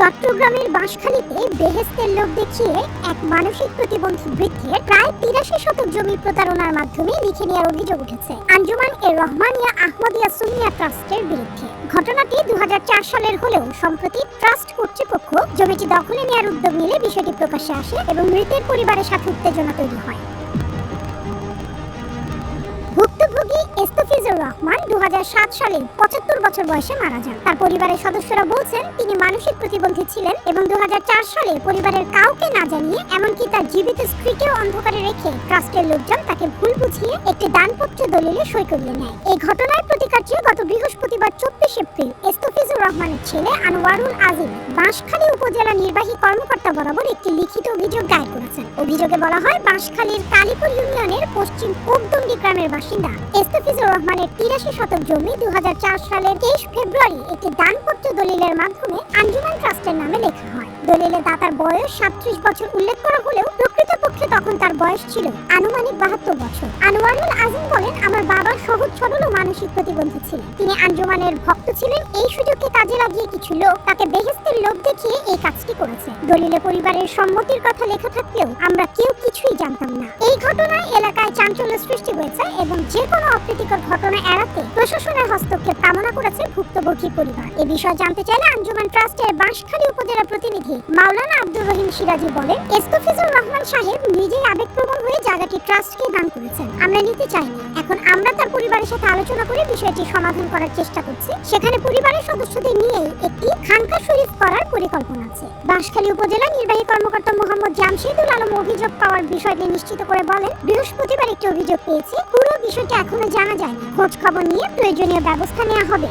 চট্টগ্রামের বাঁশখালীতে বেহেশতের লোভ দেখিয়ে এক মানসিক প্রতিবন্ধী বৃদ্ধের প্রায় ৮৩ শতক জমি প্রতারণার মাধ্যমে লিখে নেওয়ার অভিযোগ উঠেছে আঞ্জুমান এ রহমানিয়া আহমদিয়া সুন্নিয়া ট্রাস্টের বিরুদ্ধে। ঘটনাটি ২০০৪ সালের হলেও সম্প্রতি ট্রাস্ট কর্তৃপক্ষ জমিটি দখলে নেওয়ার উদ্যোগ নিলে বিষয়টি প্রকাশ্যে আসে এবং মৃতের পরিবারের সাথে উত্তেজনা তৈরি হয়। ভুক্তভোগী ইস্তাফিজুর রহমান ২০০৭ সালে ৭৫ বছর বয়সে মারা যান। তার পরিবারের সদস্যরা বলছেন তিনি মানসিক প্রতিবন্ধী ছিলেন এবং ২০০৪ সালে পরিবারের কাউকে না জানিয়ে এমনকি তার জীবিত স্ত্রীকেও অন্ধকারে রেখে ট্রাস্টের লোকজন তাকে ভুল বুঝিয়ে একটি দানপত্র দলিলে সই করিয়ে নেয়। এই ঘটনার প্রতিকার চেয়ে গত বৃহস্পতিবার ২৪ এপ্রিল ইস্তাফিজুর রহমানের ছেলে আনোয়ারুল আজিম বাঁশখালী উপজেলা নির্বাহী কর্মকর্তা বরাবর একটি লিখিত অভিযোগ দায়ের করেছেন। অভিযোগে বলা হয় বাঁশখালীর কালীপুর ইউনিয়নের পশ্চিম কোকদন্ডি গ্রামের বাসিন্দা ইস্তাফিজুর রহমানের ৮৩ শতক জমি ২০০৪ সালের ২৩ ফেব্রুয়ারি একটি দানপত্র দলিলের মাধ্যমে আঞ্জুমান ট্রাস্টের নামে লেখা হয়। দলিলে দাতার বয়স ৩৭ বছর উল্লেখ করা হলেও প্রকৃতপক্ষে তখন তার বয়স ছিল আনুমানিক ৭২ বছর। আনোয়ারুল আজিম বলেন, আমার বাবা সহজ সরল ও মানসিক প্রতিবন্ধী ছিলেন। তিনি আঞ্জুমানের ভক্ত ছিলেন। এই সুযোগকে কাজে লাগিয়ে কিছু লোক তাকে বেহেশতের লোভ দেখিয়ে এই কাজটি করেছে। দলিলে পরিবারের সম্মতির কথা লেখা থাকলেও আমরা কেউ কিছুই জানতাম না। এই ঘটনায় এলাকায় চাঞ্চল্য সৃষ্টি হয়েছে এবং যে কোনো অপ্রীতিকর ঘটনা এড়াতে প্রশাসনের হস্তক্ষেপ কামনা করেছে ভুক্তভোগী পরিবার। এ বিষয়ে জানতে চাইলে আঞ্জুমান ট্রাস্টের বাঁশখালী উপজেলা প্রতিনিধি মাওলানা আব্দুর রহিম সিরাজি বলেন, ইস্তাফিজুর রহমান সাহেব নিজেই আবেগপ্রবণ হয়ে জায়গাটি ট্রাস্টকে দান করেছেন। আমরা নিতে চাইনি। এখন আমরা তার পরিবারের সাথে আলোচনা করে বিষয়টি সমাধান করার চেষ্টা করছি। সেখানে পরিবারের সদস্যদের নিয়েই একটি খানকা শরীফ করার পরিকল্পনা আছে। বাঁশখালী উপজেলা নির্বাহী কর্মকর্তা মোহাম্মদ জামশেদুল আলম অভিযোগ পাওয়ার বিষয়টি নিশ্চিত করে বলেন, বৃহস্পতিবার একটি অভিযোগ পেয়েছি। পুরো বিষয়টি এখনো জানা যায়নি। খোঁজ খবর নিয়ে প্রয়োজনীয় ব্যবস্থা নেওয়া হবে।